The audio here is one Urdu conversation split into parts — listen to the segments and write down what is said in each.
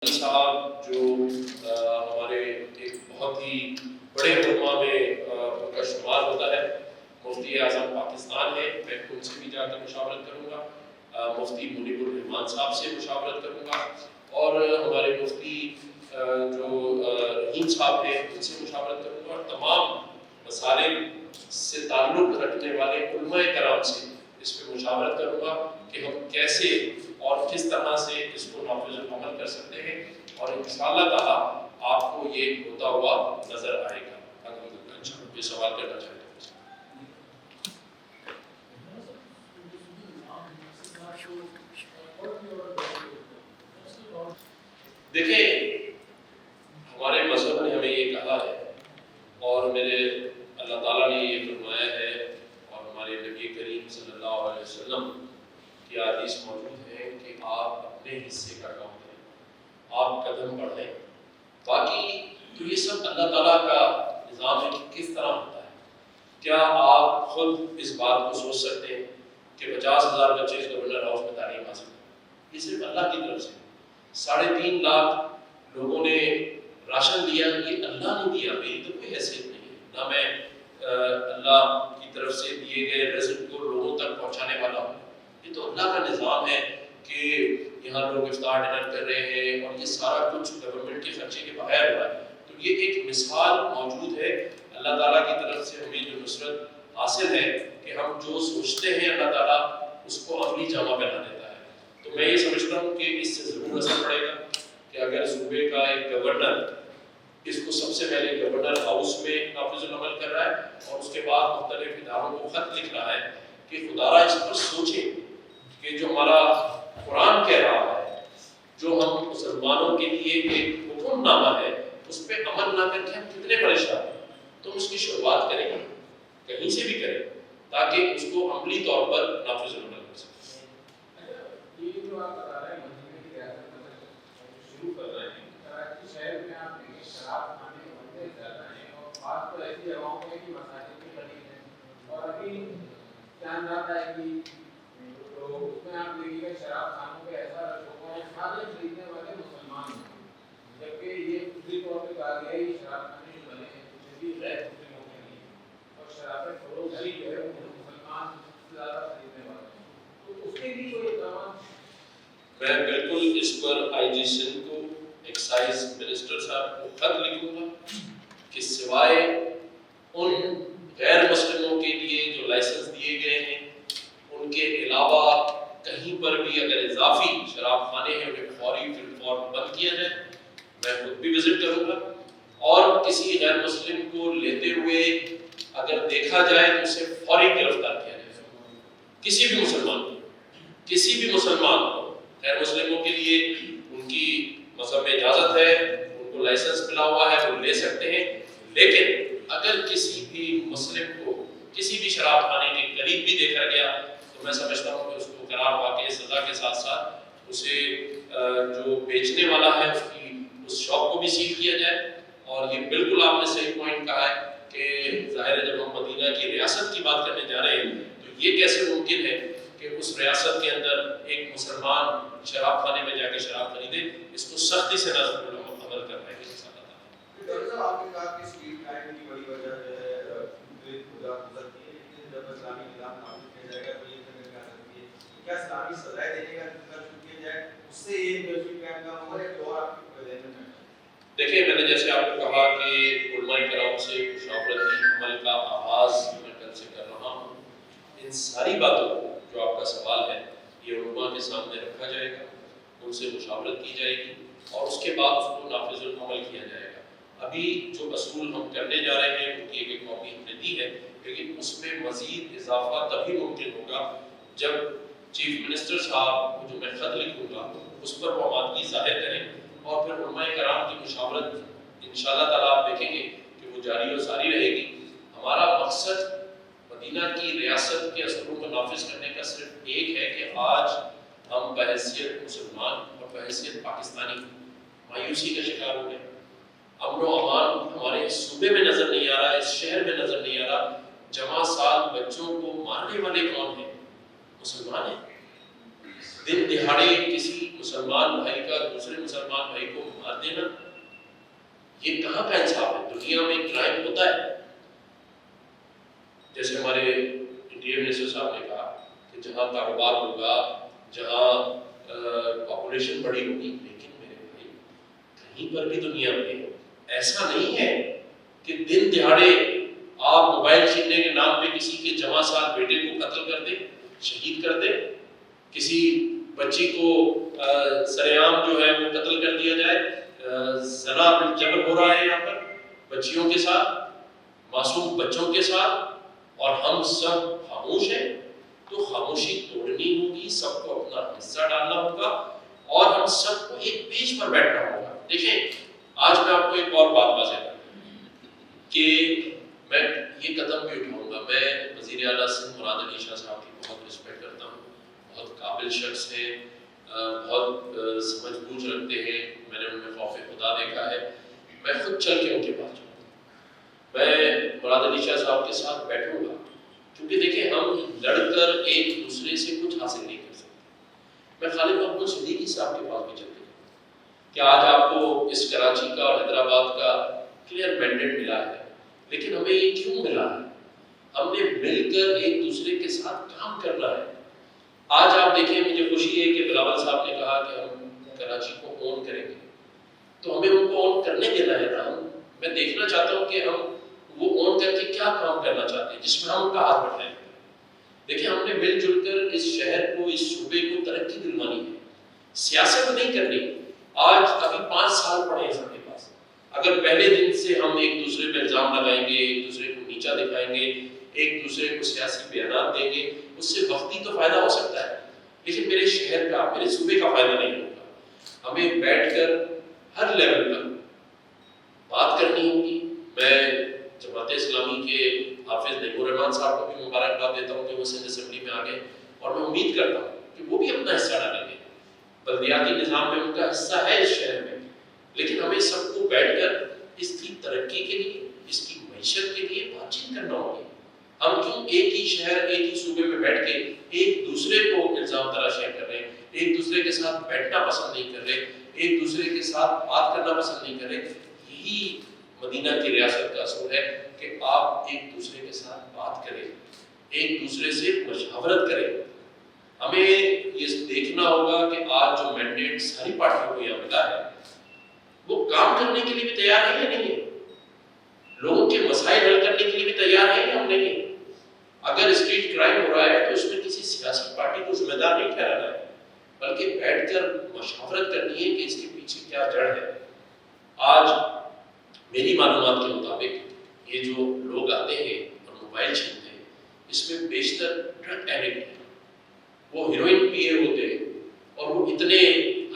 صاحب جو ہمارے ایک بہت ہی بڑے علماء میں ان کا شمار ہوتا ہے، مفتی اعظم پاکستان ہے، میں ان سے بھی جا کر مشاورت کروں گا، مفتی منیب الرحمان صاحب سے مشاورت کروں گا، اور ہمارے مفتی جو رحیم صاحب ہیں ان سے مشاورت کروں گا، اور تمام مسائل سے تعلق رکھنے والے علماء کرام سے اس پہ مشاورت کروں گا کہ ہم کیسے اور کس طرح سے اس کو نافذ العمل کر سکتے ہیں، اور انشاءاللہ تعالیٰ آپ کو یہ ہوتا ہوا نظر آئے گا۔ الحمدللہ، یہ سوال کرنا چاہتے ہیں۔ دیکھیں، ہمارے مذہب نے ہمیں یہ کہا ہے، اور میرے اللہ تعالیٰ نے یہ فرمایا ہے، اور ہمارے نبی کریم صلی اللہ علیہ وسلم کی حدیث موجود ہے کہ آپ اپنے حصے کا کام کریں، آپ قدم بڑھائیں۔ باقی تو یہ سب اللہ تعالیٰ کا نظام ہے کہ کس طرح ہوتا ہے۔ کیا آپ خود اس بات کو سوچ سکتے ہیں کہ 50,000 بچے اس گورنر ہاؤس میں تعلیم حاصل کریں؟ یہ صرف اللہ کی طرف سے 3.5 لاکھ لوگوں نے راشن دیا، یہ اللہ نے دیا، میری تو کوئی حیثیت نہیں ہے، نہ میں اللہ کی طرف سے دیے گئے رزق کو لوگوں تک پہنچانے والا ہوں۔ یہ تو اللہ کا نظام ہے کہ یہاں لوگ افطار ڈنر کر رہے ہیں، اور یہ سارا کچھ گورنمنٹ کے خرچے کے بغیر ہوا ہے۔ تو یہ ایک مثال موجود ہے اللہ تعالیٰ کی طرف سے ہمیں جو نصرت حاصل ہے کہ ہم جو سوچتے ہیں اللہ تعالیٰ اس کو عملی جامہ پہنا دیتا ہے۔ تو میں یہ سمجھتا ہوں کہ اس سے ضرور اثر پڑے گا کہ اگر صوبے کا ایک گورنر اس کو سب سے پہلے گورنر ہاؤس میں نافذ العمل کر رہا ہے، اور اس کے بعد مختلف اداروں کو خط لکھ رہا ہے کہ خدا را اس پر سوچیں کہ جو ہمارا قرآن کہہ رہا ہے، جو ہم مسلمانوں کے لیے ایک حکم نامہ ہے، اس پہ عمل نہ کر کے ہم کتنے پریشان ہیں۔ تو اس کی شروعات کریں، کہیں سے بھی کریں، تاکہ اس کو عملی طور پر نافذ العمل کر سکیں۔ یہ جو آپ بتا رہے ہیں مدینہ کی ریاست میں شروع کر رہے ہیں، کراچی شہر میں آپ دیکھیں شراب خانے بنتے زیادہ ہیں، اور خاص طور ایسی جگہوں پہ کہ مساجد بھی قریب ہیں، اور ابھی چاند رات آئے گی تو اس میں آپ دیکھیے گا شراب خانوں پہ ایسا رش ہوگا ہے سارے خریدنے والے مسلمان ہیں، جبکہ یہ خصوصی طور پہ کہا گیا ہے یہ شراب خانے جو بنے ہیں جو بھی غیر مسلموں کے لیے، اور شراب فروشی جو ہے وہ مسلمان زیادہ خریدنے والے ہیں، تو اس کے لیے کوئی اقدامات؟ میں بالکل اس پر آئی جی سندھ کو، ایکسائز منسٹر صاحب کو خط لکھوں گا کہ سوائے ان غیر مسلموں کے لیے جو لائسنس دیے گئے ہیں ان کے علاوہ کہیں پر بھی اگر اضافی شراب خانے ہیں انہیں فوری بند کیا جائے۔ میں خود بھی وزٹ کروں گا، اور کسی غیر مسلم کو لیتے ہوئے اگر دیکھا جائے تو اسے فوری گرفتار کیا جائے۔ کسی بھی مسلمان کو، غیر مسلموں کے لیے ان کی مذہب میں اجازت ہے، ان کو لائسنس ملا ہوا ہے، وہ لے سکتے ہیں، لیکن اگر کسی بھی مسلم کو کسی بھی شراب خانے کے قریب بھی دیکھا گیا تو میں سمجھتا ہوں کہ اس کو قرار واقع سزا کے ساتھ ساتھ اسے جو بیچنے والا ہے اس شاپ کو بھی سیل کیا جائے۔ اور یہ بالکل آپ نے صحیح پوائنٹ کہا ہے کہ ظاہر ہے جب ہم مدینہ کی ریاست کی بات کرنے جا رہے ہیں تو یہ کیسے ممکن ہے کہ اس ریاست کے اندر ایک مسلمان شراب خانے میں جا کے شراب خریدے۔ اس کو سختی سے نافذ عمل کرنا ہے۔ ڈاکٹر صاحب آپ نے کہا کہ اسٹریٹ لائٹ کی بڑی وجہ جو ہے خدا گزرتی ہے، لیکن جب اسلامی نظام نافذ کیا جائے گا تو یہ کرنے آ سکتی ہے کیا اسلامی سزائیں دینے کا انتظار شروع کیا جائے، اس سے یہ بیوشی قائم نہ ہوگا یا اور آپ کی وجہ میں؟ دیکھیں، میں نے جیسے آپ کو کہا کہ علماء کرام سے مشاورتی عمل کا آغاز میں کل سے کر رہا ہوں۔ ان ساری باتوں کو جو آپ کا سوال ہے یہ علماء کے سامنے رکھا جائے گا، ان سے مشاورت کی جائے گی، اور اس کے بعد اس کو نافذ العمل کیا جائے گا۔ ابھی جو اصول ہم کرنے جا رہے ہیں ان کی ایک کاپی ہم نے دی ہے، لیکن اس میں مزید اضافہ تبھی ممکن ہوگا جب چیف منسٹر صاحب کو جو میں خط لکھوں گا اس پر وہ آمادگی ظاہر کریں، اور پھر علماء کرام کی مشاورت انشاءاللہ تعالیٰ آپ دیکھیں گے کہ وہ جاری و ساری رہے گی۔ ہمارا مقصد مدینہ کی ریاست کے اصولوں کو نافذ کرنے کا صرف ایک ہے کہ آج ہم بحیثیت مسلمان اور بحیثیت پاکستانی مایوسی کا شکار ہو گئے۔ امن و امان ہمارے اس صوبے میں نظر نہیں آ رہا، اس شہر میں نظر نہیں آ رہا۔ جمع سال بچوں کو مارنے والے کون ہیں؟ مسلمان ہیں۔ دن دہاڑے کسی مسلمان بھائی کا دوسرے مسلمان بھائی کو مار دینا، یہ کہاں کا انصاف ہے؟ دنیا میں کرائم ہوتا ہے، جیسے ہمارے انٹیریئر منسٹر صاحب نے کہا کہ جہاں کاروبار ہوگا، جہاں پاپولیشن بڑی ہوگی، لیکن میرے بھائی کہیں پر بھی دنیا میں ایسا نہیں ہے کہ دن دہاڑے آپ موبائل چھیننے کے نام پہ کسی کے جمع ساتھ بیٹے کو قتل کر دیں، شہید کر دیں، کسی بچی کو سرعام جو ہے وہ قتل کر دیا جائے، زنا بالجبر ہو رہا ہے یہاں پر بچیوں کے ساتھ، معصوم بچوں کے ساتھ، اور ہم سب خاموش ہیں۔ تو خاموشی توڑنی ہوگی، سب کو اپنا حصہ ڈالنا ہوگا، اور ہم سب کو ایک پیج پر بیٹھنا ہوگا۔ دیکھیں آج میں آپ کو ایک اور بات واضح کروں کہ میں یہ قدم بھی اٹھاؤں گا، میں وزیر اعلیٰ سندھ مراد علی شاہ صاحب کی بہت رسپیکٹ کرتا ہوں، بہت قابل شخص ہیں، بہت سمجھ بوجھ رکھتے ہیں، میں نے ان میں خوف خدا دیکھا ہے، میں خود چل کے ان کے پاس جاؤں گا، میں مراد علی شاہ صاحب کے ساتھ بیٹھوں گا، کیونکہ دیکھیں ہم لڑ کر ایک دوسرے سے کچھ حاصل نہیں کر سکتے۔ میں خالد محمود صدیقی صاحب کے پاس بھی چل کے جاؤں کہ آج آپ کو اس کراچی کا اور حیدرآباد کا کلیئر مینڈیٹ ملا ہے، لیکن ہمیں یہ کیوں ملا ہے؟ ہم نے مل کر ایک دوسرے کے ساتھ کام کرنا ہے۔ آج آپ دیکھیں، مجھے خوشی ہے کہ بلاول صاحب نے کہا کہ ہم کراچی کو اون کریں گے، تو ہمیں ان کو اون کرنے دینا ہے نا۔ میں دیکھنا چاہتا ہوں کہ ہم وہ اون کر کے کیا کام کرنا چاہتے ہیں جس میں ہم ان کا ہاتھ بٹھائیں۔ دیکھیں ہم نے مل جل کر اس شہر کو، اس صوبے کو ترقی دلوانی ہے، سیاست نہیں کرنی۔ آج ابھی 5 سال پڑے ہیں سب کے پاس، اگر پہلے دن سے ہم ایک دوسرے پہ الزام لگائیں گے، ایک دوسرے کو نیچا دکھائیں گے، ایک دوسرے کو سیاسی بیانات دیں گے، اس سے وقتی تو فائدہ ہو سکتا ہے، لیکن میرے شہر کا، میرے صوبے کا فائدہ نہیں ہوگا۔ ہمیں بیٹھ کر ہر لیول پر بات کرنی ہوگی۔ میں جماعت اسلامی کے حافظ نیک الرحمان صاحب کو بھی مبارکباد دیتا ہوں کہ وہ سندھ اسمبلی میں آ گئے، اور میں امید کرتا ہوں کہ وہ بھی اپنا حصہ ڈالیں گے۔ بلدیاتی نظام میں ان کا حصہ ہے اس شہر میں، لیکن ہمیں سب کو بیٹھ کر اس کی ترقی کے لیے، اس کی معیشت کے لیے بات چیت کرنا ہوگی۔ ہم کیوں ایک ہی شہر، ایک ہی صوبے میں بیٹھ کے ایک دوسرے کو الزام تراشیاں کر رہے ہیں، ایک دوسرے کے ساتھ بیٹھنا پسند نہیں کر رہے، ایک دوسرے کے ساتھ بات کرنا پسند نہیں کر رہے؟ یہی مدینہ کی ریاست کا اصول ہے کہ آپ ایک دوسرے کے ساتھ بات کریں، ایک دوسرے سے مشاورت کریں۔ ہمیں یہ دیکھنا ہوگا کہ آج جو مینڈیٹ ساری پارٹیوں کو یہاں ملا ہے، وہ کام کرنے کے لیے بھی تیار ہے یا نہیں ہے؟ لوگوں کے مسائل حل کرنے کے لیے بھی تیار ہے یا ہم نہیں ہے؟ اگر اسٹریٹ کرائم ہو رہا ہے تو اس میں کسی سیاسی پارٹی کو ذمہ دار نہیں ٹھہرانا ہے، بلکہ بیٹھ کر مشاورت کرنی ہے کہ اس کے پیچھے کیا جڑ ہے۔ آج میری معلومات کے مطابق یہ جو لوگ آتے ہیں اور موبائل چھینتے ہیں، اس میں بیشتر ڈرگ ایڈکٹ ہیں، وہ ہیروئن پیے ہوتے ہیں، اور وہ اتنے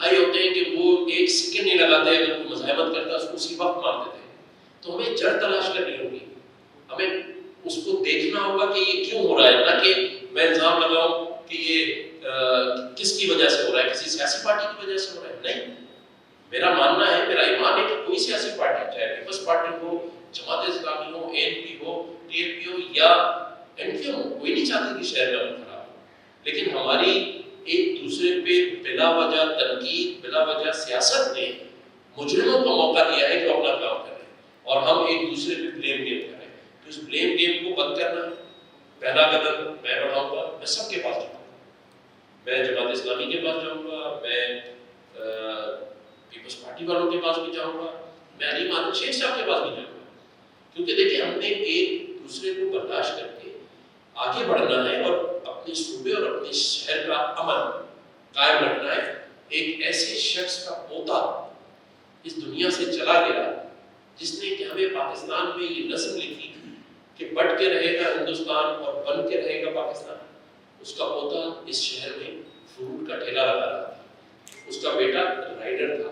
ہائی ہوتے ہیں کہ وہ ایک سیکنڈ نہیں لگاتے، اگر کوئی مزاحمت کرتا ہے اس کو اسی وقت مار دیتے ہیں۔ تو ہمیں جڑ تلاش کرنی ہوگی، ہمیں اس کو دیکھنا ہوگا کہ یہ کیوں ہو رہا ہے، نہ کہ میں الزام لگاؤں کہ یہ کس کی وجہ سے ہو رہا ہے، کسی سیاسی پارٹی کی وجہ سے ہو رہا ہے۔ نہیں، میرا ماننا ہے، میرا ایمان ہے کہ کوئی سیاسی پارٹی، چاہے پیپلز پارٹی ہو، جماعت اسلامی ہو، ANP ہو، TLP ہو یا MK ہو، کوئی نہیں چاہتی کہ شہر میں امن خراب ہو، لیکن ہماری ایک دوسرے پہ بلا وجہ تنقید، بلا وجہ سیاست نے مجرموں کو موقع دیا ہے کہ وہ اپنا کام کریں، اور ہم ایک دوسرے پہ بلیم گیم کریں۔ تو اس بلیم گیم کو بند کرنا ہے۔ پہلا قدم میں بڑھاؤں گا، میں سب کے پاس جاؤں گا، میں جماعت اسلامی کے پاس جاؤں گا، میں پیپلز پارٹی والوں کے پاس بھی جاؤں گا، میں علی محمد شیخ صاحب کے پاس بھی جاؤں گا، کیونکہ دیکھیں ہم نے ایک دوسرے کو برداشت کر کے آگے بڑھنا ہے، اور اپنے صوبے اور اپنے شہر کا امن قائم رکھنا ہے۔ ایک ایسے شخص کا پوتا اس دنیا سے چلا گیا جس نے کہ ہمیں پاکستان میں یہ نظم لکھی کہ بٹ کے رہے گا ہندوستان اور بن کے رہے گا پاکستان۔ اس کا پوتا اس شہر میں فروٹ کا ٹھیلا لگا رہا تھا، اس کا بیٹا رائڈر تھا۔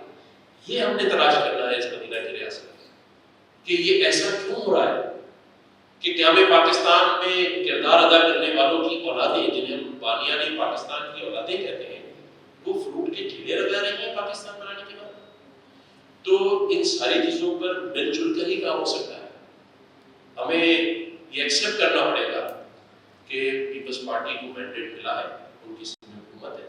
یہ ہم نے تلاش کرنا ہے اس مدینہ کی ریاست میں کہ یہ ایسا کیوں ہو رہا ہے کہ قیام پاکستان میں کردار ادا کرنے والوں کی اولادیں، جنہیں ہم بانیان پاکستان کی اولادیں کہتے ہیں، وہ فروٹ کے ٹھیلے لگا رہی ہیں پاکستان بنانے کے بعد۔ تو ان ساری چیزوں پر مل جل کر ہی کام ہو سکتا ہے۔ ہمیں یہ ایکسیپٹ کرنا پڑے گا کہ پیپلز پارٹی کو مینڈیٹ ملا ہے، ان کی حکومت ہے،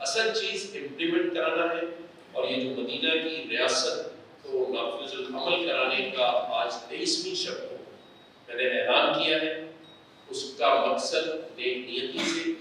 اصل چیز امپلیمنٹ کرانا ہے، اور یہ جو مدینہ کی ریاست کو نافذ العمل کرانے کا آج 23ویں شب کو میں نے اعلان کیا ہے، اس کا مقصد نیک نیتی سے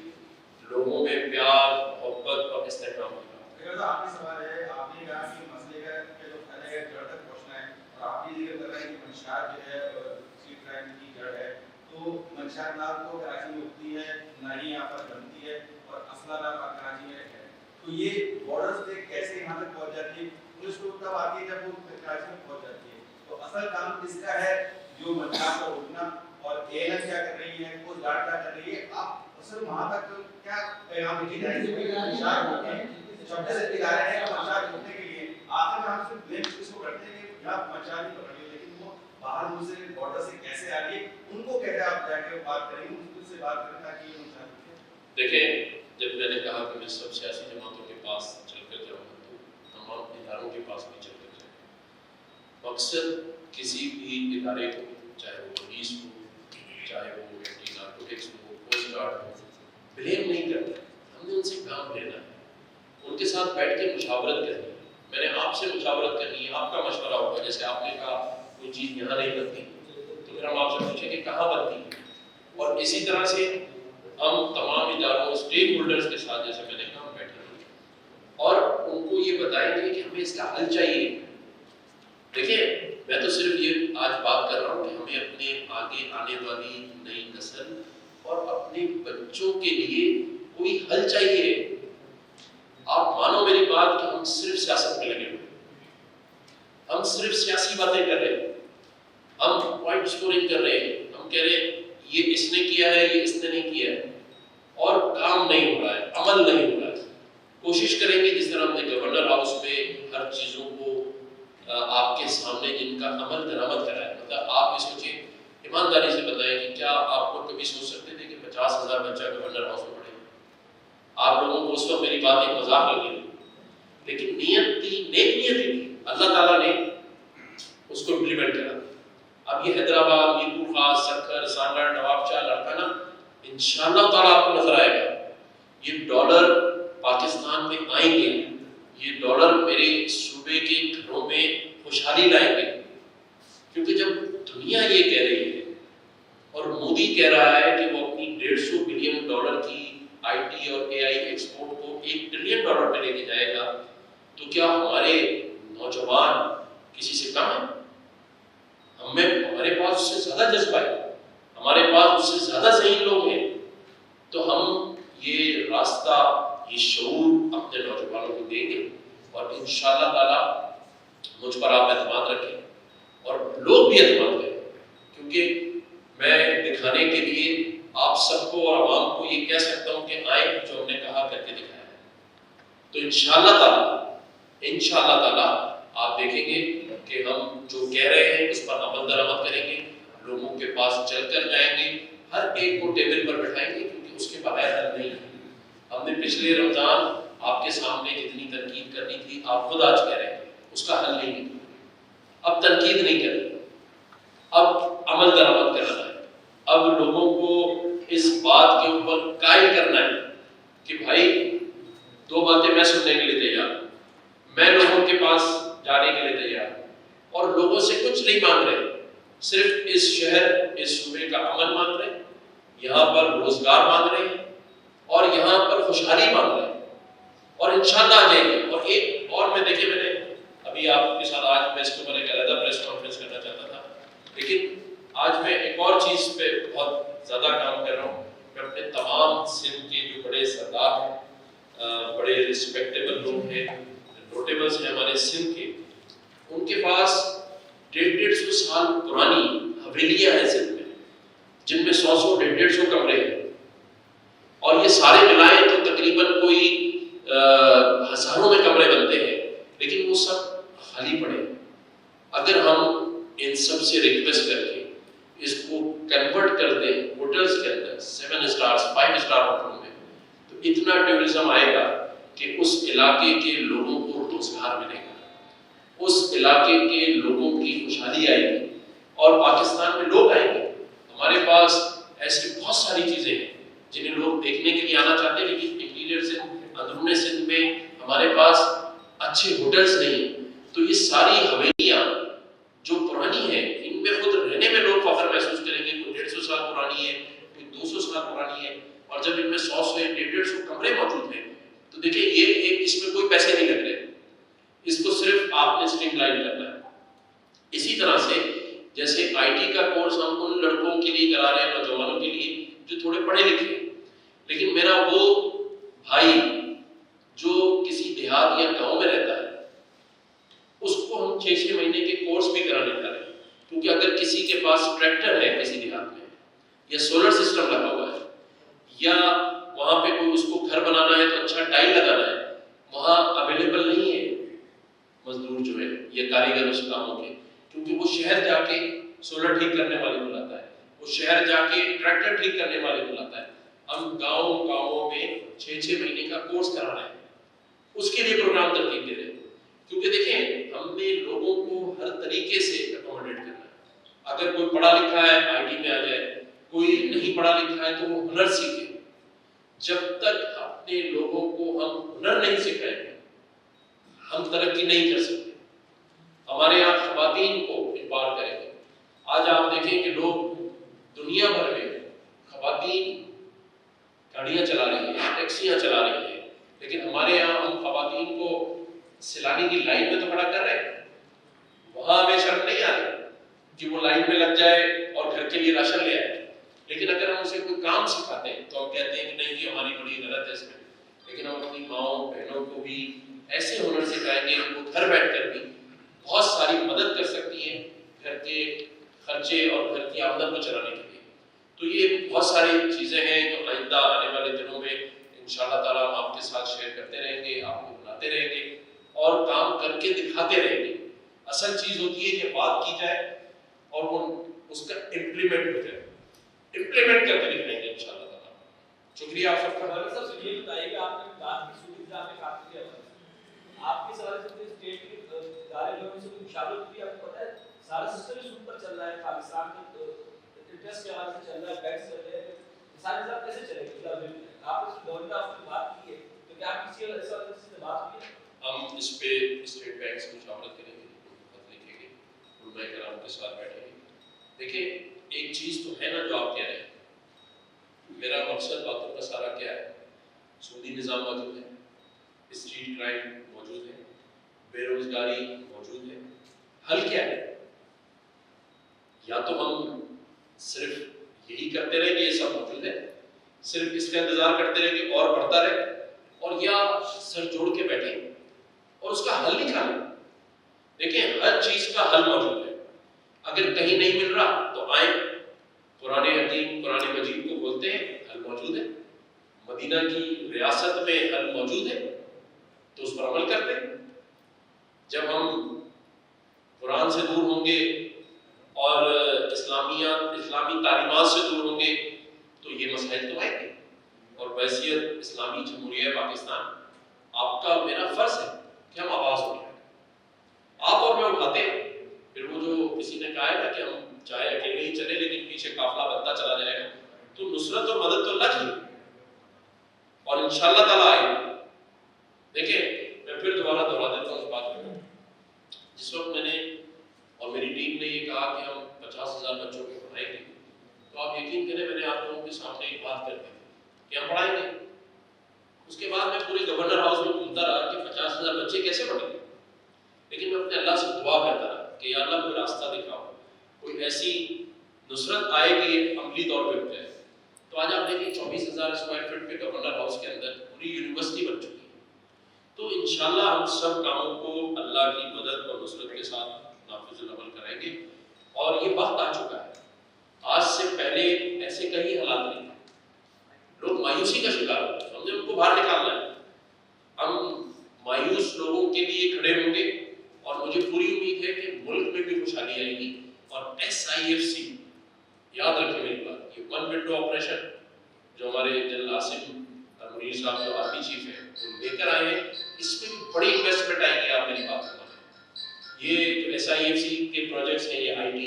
لوگوں میں پیار، محبت اور استحکام ہوگا۔ آپ کا سوال ہے، آپ نے کہا کہ مسئلے کا جو پھیلا ہے جڑ تک پہنچنا ہے، اور آپ یہ ذکر کر رہے ہیں کہ منشیات جو ہے اسٹریٹ کرائم کی جڑ ہے، تو منشیات نہ تو کراچی میں اگتی ہے، نہ ہی یہاں پر بنتی ہے، اور اسلحہ نہ کراچی میں ہے، تو یہ بارڈر سے کیسے یہاں تک پہنچ جاتی ہے؟ پولیس کو تب آتی ہے جب وہ کراچی میں پہنچ جاتی ہے، تو اصل کام کس کا ہے؟ جو منشیات کو روکنا، اور ANM کیا کر رہی ہے، کوسٹ گارڈ کیا کر رہی ہے، آپ اصل وہاں تک کیا پیغام لکھی جائے گی کہ منشیات روکیں؟ چھوٹے سے ادارے ہیں منشیات روکنے کے لیے، آخر میں ہم صرف بلیم اس کو کرتے ہیں کہ یہاں منشیات نہیں پکڑ رہی، لیکن وہ باہر ملک سے بارڈر سے کیسے آ رہی ہے، ان کو کیسے آپ جا کے بات کریں گے، ان سے بات کریں تاکہ یہ منشیات روکیں؟ دیکھیں، جب میں نے کہا کہ میں سب سیاسی جماعتوں کے پاس چل کر جاؤں گا تو تمام اداروں کے پاس بھی چل کر جاؤں، مقصد کسی بھی ادارے کو، چاہے وہ پولیس ہو، چاہے وہ اینٹی نارکوٹکس ہو، کوسٹ گارڈ ہو، بلیم نہیں کرنا ہے، ہم نے ان سے کام لینا ہے، ان کے ساتھ بیٹھ کے مشاورت کرنی ہے، میں نے آپ سے مشاورت کرنی ہے، آپ کا مشورہ ہوگا، جیسے آپ نے کہا کوئی چیز یہاں نہیں بنتی تو پھر ہم آپ سے پوچھیں کہ کہاں بنتی ہے، اور اسی طرح سے ہم تمام اداروں اسٹیک ہولڈرز کے ساتھ، جیسے میں نے کہا، بیٹھے ہیں اور ان کو یہ بتائیں گے کہ ہمیں اس کا حل چاہیے۔ دیکھیں، میں تو صرف یہ آج بات کر رہا ہوں کہ ہمیں اپنے آگے آنے والی نئی نسل اور اپنے بچوں کے لیے کوئی حل چاہیے۔ آپ مانو میری بات کہ ہم صرف سیاست میں لگے ہوئے، ہم صرف سیاسی باتیں کر رہے ہیں، ہم پوائنٹ سکورنگ کر رہے ہیں، ہم کہہ رہے ہیں یہ اس نے کیا ہے، یہ اس نے نہیں کیا ہے، اور کام نہیں ہو رہا ہے، عمل نہیں ہو رہا ہے۔ کوشش کریں گے جس طرح ہم نے گورنر ہاؤس میں ہر چیزوں کو آپ کے سامنے جن کا عمل درآمد کرا ہے، مطلب آپ یہ سوچیں، ایمانداری سے بتائیں کہ کیا آپ کو کبھی سوچ سکتے تھے کہ 50,000 بچہ گورنر ہاؤس میں پڑھے؟ آپ لوگوں کو اس وقت میری بات ایک مذاق لگی، لیکن نیت تھی، نیک نیت تھی، اللہ تعالیٰ نے اس کو امپلیمنٹ کرا۔ اب یہ حیدرآباد، میرپور خاص، سکر، سانگڑ، نواب شاہ، لڑکانہ، انشاءاللہ تعالیٰ آپ کو نظر آئے گا، یہ ڈالر پاکستان میں آئیں گے، یہ ڈالر میرے صوبے کے گھروں میں خوشحالی لائیں گے، کیونکہ جب دنیا یہ کہہ رہی ہے اور مودی کہہ رہا ہے کہ وہ اپنی 150 بلین ڈالر کی IT اور AI ایکسپورٹ کو 1 ٹریلین ڈالر پہ لے کے جائے گا، تو کیا ہمارے نوجوان کسی سے کم ہیں؟ ہمارے پاس اس سے زیادہ جذبہ ہے، ہمارے پاس اس سے زیادہ ذہین لوگ ہیں، تو ہم یہ راستہ، یہ شعور اپنے نوجوانوں کو دیں گے، اور انشاءاللہ تعالیٰ مجھ پر آپ اعتماد رکھیں اور لوگ بھی اعتماد کریں، کیونکہ میں دکھانے کے لیے آپ سب کو اور عوام کو یہ کہہ سکتا ہوں کہ آئیں، جو ہم نے کہا کر کے دکھایا ہے، تو انشاءاللہ تعالیٰ آپ دیکھیں گے کہ ہم جو کہہ رہے ہیں اس پر عمل درآمد کریں گے، لوگوں کے پاس چل کر جائیں گے، ہر ایک کو ٹیبل پر بٹھائیں گے، کیونکہ اس کے بغیر حل نہیں ہے۔ ہم نے پچھلے رمضان آپ کے سامنے جتنی تنقید کرنی تھی، آپ خود آج کہہ رہے ہیں اس کا حل نہیں ہے، اب تنقید نہیں کرنی، اب عمل درآمد کرنا ہے، اب لوگوں کو اس بات کے اوپر قائل کرنا ہے کہ بھائی 2 باتیں میں سننے کے لیے تیار، میں لوگوں کے پاس جانے کے لیے تیار، اور لوگوں سے کچھ نہیں مانگ رہے، صرف اس شہر، اس صوبے کا امن مانگ رہے ہیں، یہاں پر روزگار مانگ رہے ہیں، اور یہاں پر خوشحالی مانگ رہے ہیں، اور انشاءاللہ آ جائیں گے۔ اور ایک اور میں دیکھیں، میں نے ابھی آپ کے ساتھ آج میں اس کے اوپر ایک علیحدہ پریس کانفرنس کرنا چاہتا تھا، لیکن آج میں ایک اور چیز پہ بہت زیادہ کام کر رہا ہوں۔ میں اپنے تمام سندھ کے جو بڑے سردار ہیں، بڑے ریسپیکٹیبل لوگ ہیں، نوٹیبلز ہیں ہمارے سندھ کے، ان کے پاس 150 سال پرانی حویلیاں ہیں سندھ میں، جن میں 100 کمرے ہیں، اور یہ سارے ملائیں تو تقریباً کوئی ہزاروں میں کمرے بنتے ہیں، لیکن وہ سب خالی پڑے۔ اگر ہم ان سب سے ریکویسٹ کر کے اس کو کنورٹ کر دیں ہوٹلز کے اندر، 7 اسٹارز 5 اسٹار ہوٹلوں میں، تو اتنا ٹورزم آئے گا کہ اس علاقے کے لوگوں کو روزگار ملے گا، اس علاقے کے لوگوں کی خوشحالی آئے گی، اور پاکستان میں لوگ آئیں گے۔ ہمارے پاس ایسی بہت ساری چیزیں ہیں جنہیں لوگ دیکھنے کے لیے آنا چاہتے ہیں، لیکن انٹیریئر سے اندرون سندھ میں ہمارے پاس اچھے ہوٹلز نہیں ہیں، تو یہ ساری حویلیاں جو پرانی ہیں ان میں خود رہنے میں لوگ فخر محسوس کریں گے. کوئی 150 سال پرانی ہے، کوئی 200 سال پرانی ہے، اور جب ان میں 100 سے 150 کمرے موجود ہیں تو دیکھیں یہ ایک اس میں کوئی پیسے نہیں لگ رہے، اس کو صرف آپ نے اسٹریم لائن کرنا ہے. اسی طرح سے جیسے آئی ٹی کا کورس ہم ان لڑکوں کے لیے کرا رہے ہیں، نوجوانوں کے لیے جو تھوڑے پڑھے لکھے ہیں، لیکن میرا وہ بھائی جو کسی دیہات یا گاؤں میں رہتا ہے اس کو ہم 6 مہینے کے کورس بھی کرانے جا رہے ہیں. کیونکہ اگر کسی کے پاس ٹریکٹر ہے کسی دیہات میں، یا سولر سسٹم لگا ہوا ہے، یا وہاں پہ کوئی اس کو گھر بنانا ہے تو اچھا ٹائل لگانا ہے، وہاں اویلیبل نہیں ہے مزدور جو ہے یا کاریگر اس کاموں کے، کیونکہ وہ شہر جا کے سولر ٹھیک کرنے والے کو لاتا ہے، وہ شہر جا کے ٹریکٹر ٹھیک کرنے والے کو لاتا ہے. ہم گاؤں میں 6 مہینے کا کورس کرا رہے ہیں، اس کے لیے پروگرام ترتیب دے رہے ہیں. کیونکہ دیکھیں ہم نے لوگوں کو ہر طریقے سے اکوموڈیٹ کرنا ہے. اگر کوئی پڑھا لکھا ہے آئی ٹی میں آ جائے، کوئی نہیں پڑھا لکھا ہے تو وہ ہنر سیکھے. جب تک اپنے لوگوں کو ہم ہنر نہیں سکھائیں گے ہم ترقی نہیں کر سکتے. ہمارے یہاں خواتین کو امپاور کریں گے. آج آپ دیکھیں کہ لوگ دنیا بھر میں خواتین گاڑیاں چلا رہی ہیں، ٹیکسیاں چلا رہی ہیں، لیکن ہمارے یہاں ہم خواتین کو سیلانی کی لائن میں تو کھڑا کر رہے ہیں. وہاں ہمیں شرم نہیں آ رہی کہ وہ لائن میں لگ جائے اور گھر کے لیے راشن لے آئے، لیکن اگر ہم اسے کوئی کام سکھاتے ہیں تو ہم کہتے ہیں کہ نہیں یہ ہماری بڑی غلط ہے اس میں. لیکن ہم اپنی ماؤں بہنوں کو بھی ایسے ہنر سکھائیں گے کہ وہ گھر بیٹھ کر بھی بہت ساری مدد کر سکتی ہیں گھر کے خرچے اور گھر کی آمدن کو چلانے کے لیے. تو یہ بہت ساری چیزیں ہیں جو آئندہ آنے والے دنوں میں انشاءاللہ تعالیٰ ہم آپ کے ساتھ شیئر کرتے رہیں گے، آپ کو بناتے رہیں گے اور کام کر کے دکھاتے رہیں گے. اصل چیز ہوتی ہے کہ بات کی جائے اور وہ اس کا امپلیمنٹ ہو جائے. امپلیمنٹ کر کے دکھائیں گے انشاءاللہ تعالیٰ. شکریہ آپ سب کا. سب سے یہ بتائیے کہ آپ نے بات کی سودی نظام میں کام کیا ہے، آپ کے سوال سے اسٹیٹ کے ادارے لوگوں سے کوئی مشاورت بھی آپ کو پتہ ہے سارا سسٹم ہی سود پر چل رہا ہے، پاکستان کے انٹرسٹ کے حوالے سے چل رہا ہے، بینک چل رہے ہیں، سارا نظام کیسے چلے گا؟ آپ اس گورنمنٹ آپ نے بات کی ہے تو کیا آپ کسی اور ایسا کسی سے بات کی ہے؟ ہم اس پہ اسٹیٹ بینک سے مشاورت کریں گے، خط لکھیں گے، علماء کرام کے ساتھ بیٹھیں گے. دیکھیں ایک چیز تو ہے نا جو آپ کہہ رہے ہیں، میرا مقصد باتوں کا سارا کیا ہے؟ سودی نظام موجود ہے، اسٹریٹ کرائم موجود ہے، بے روزگاری موجود ہے. حل کیا ہے؟ یا تو ہم صرف یہی کرتے رہیں گے یہ سب موجود ہے، صرف اس کا انتظار کرتے رہیں گے اور بڑھتا رہے، اور یا سر جوڑ کے بیٹھیں اور اس کا حل نکالیں. دیکھیں ہر چیز کا حل موجود ہے. اگر کہیں نہیں مل رہا تو آئیں قرآن حکیم قرآن مجید کو کھولتے ہیں، حل موجود ہے. مدینہ کی ریاست میں حل موجود ہے تو اس پر عمل کرتے ہیں. جب ہم قرآن سے دور ہوں گے اور اسلامی تعلیمات سے دور ہوں گے تو یہ مسائل تو آئیں گے. اور بحیثیت اسلامی جمہوریہ پاکستان آپ کا میرا فرض ہے کہ ہم آواز اٹھائیں. آپ اور میں اٹھاتے ہیں. پھر وہ جو کسی نے کہا ہے نا کہ ہم چاہے اکیلے ہی چلے لیکن پیچھے قافلہ بنتا چلا جائے گا، تو نصرت اور مدد تو اللہ کی اور انشاءاللہ تعالیٰ آئے گی. دیکھیں میں پھر دوبارہ دہرا دیتا ہوں اس بات کو. جس وقت میں نے اور میری ٹیم نے یہ کہا کہ ہم 50,000 بچوں کو پڑھائیں گے تو آپ یقین کریں میں نے آپ لوگوں کے سامنے ایک بات کر دی کہ ہم پڑھائیں گے. اس کے بعد میں پورے گورنر ہاؤس میں گھومتا رہا کہ 50,000 بچے کیسے پڑھیں گے. لیکن میں اپنے اللہ سے دعا کرتا رہا کہ یا اللہ کوئی راستہ دکھاؤ، کوئی ایسی نصرت آئے کہ عملی طور پہ ہو جائے. تو آج آپ دیکھیں 24,000 اسکوائر فٹ پہ گورنر ہاؤس کے اندر پوری یونیورسٹی بن چکی ہے. تو انشاءاللہ ہم سب کاموں کو اللہ کی مدد اور نصرت کے ساتھ نافذ العمل کریں گے. اور یہ وقت آ چکا ہے. آج سے پہلے ایسے کئی حالات نہیں تھے. لوگ مایوسی کا شکار ہوتے ہیں، ہم نے ان کو باہر نکالنا ہے. ہم مایوس لوگوں کے لیے کھڑے ہوں گے اور مجھے پوری امید ہے کہ ملک میں بھی خوشحالی آئے گی. اور SIFC یاد رکھیں میری بات، یہ ون ونڈو آپریشن جو ہمارے جنرل عاصم منیر صاحب جو آرمی چیف ہیں وہ لے کر آئے ہیں، اس میں بھی بڑی انویسٹمنٹ آئے گی. آپ میری بات سمجھیں. یہ جو SIFC کے پروجیکٹس ہیں، یہ IT،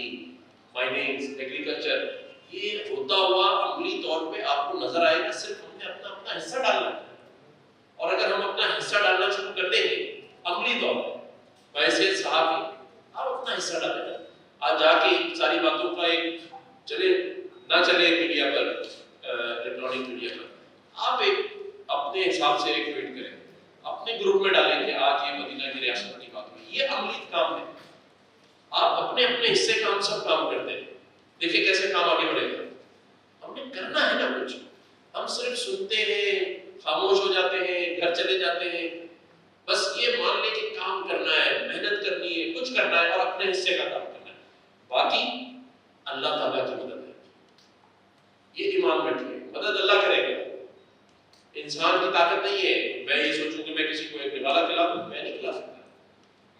مائننگ، ایگریکلچر، یہ ہوتا ہوا عملی طور پہ آپ کو نظر آئے گا. صرف ہم نے اپنا حصہ ڈالنا ہے اور اگر ہم اپنا حصہ ڈالنا شروع کر دیں گے عملی طور پر ویسے صحافی آپ اپنا حصہ ڈالیں گے. آج جا کے ان ساری باتوں کا ایک چلے نہ چلے میڈیا پر الیکٹرانک میڈیا پر آپ ایک اپنے حساب سے ایک ٹویٹ کریں اپنے گروپ میں ڈالیں کہ آج یہ مدینہ کی ریاست کی بات ہوئی. یہ عملی کام ہے. آپ اپنے اپنے حصے کا ہم سب کام کرتے ہیں. دیکھیں کیسے کام آگے بڑھے گا. ہم نے کرنا ہے نا کچھ. ہم صرف سنتے ہیں خاموش ہو جاتے ہیں گھر چلے جاتے ہیں. بس یہ مان لیں کہ کام کرنا ہے محنت کرنی ہے کچھ کرنا ہے اور اپنے حصے کا کام کرنا ہے. باقی اللہ تعالیٰ کی مدد ہے. یہ ایمان بیٹھیے مدد اللہ کرے گا. انسان کی طاقت نہیں ہے میں یہ سوچوں کہ میں کسی کو ایک نوالا کھلا دوں. میں نہیں کھلا سکتا.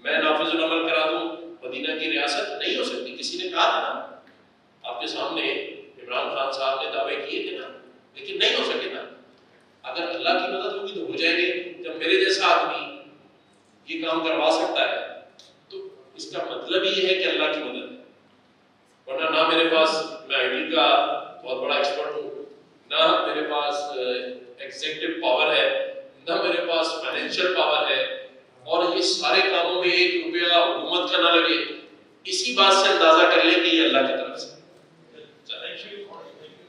میں نافذ العمل کرا دوں مدینہ کی ریاست نہیں ہو سکتی. کسی نے کہا تھا نا آپ کے سامنے عمران خان صاحب نے دعوے کیے تھے نا لیکن نہیں ہو سکے نا. اگر اللہ کی مدد ہوگی تو ہو جائیں گے. جب میرے جیسا آدمی یہ کام کروا سکتا ہے تو اس کا مطلب یہ ہے کہ اللہ کی مدد ہے. ورنہ نہ میرے پاس میں آئی ٹی کا بہت بڑا ایکسپرٹ ہوں نہ میرے پاس ایگزیکٹو پاور ہے نہ میرے پاس فائنینشیل پاور ہے اور یہ سارے کاموں میں 1 روپیہ حکومت کا نہ لگے. اسی بات سے اندازہ کر لیں کہ یہ اللہ کی طرف سے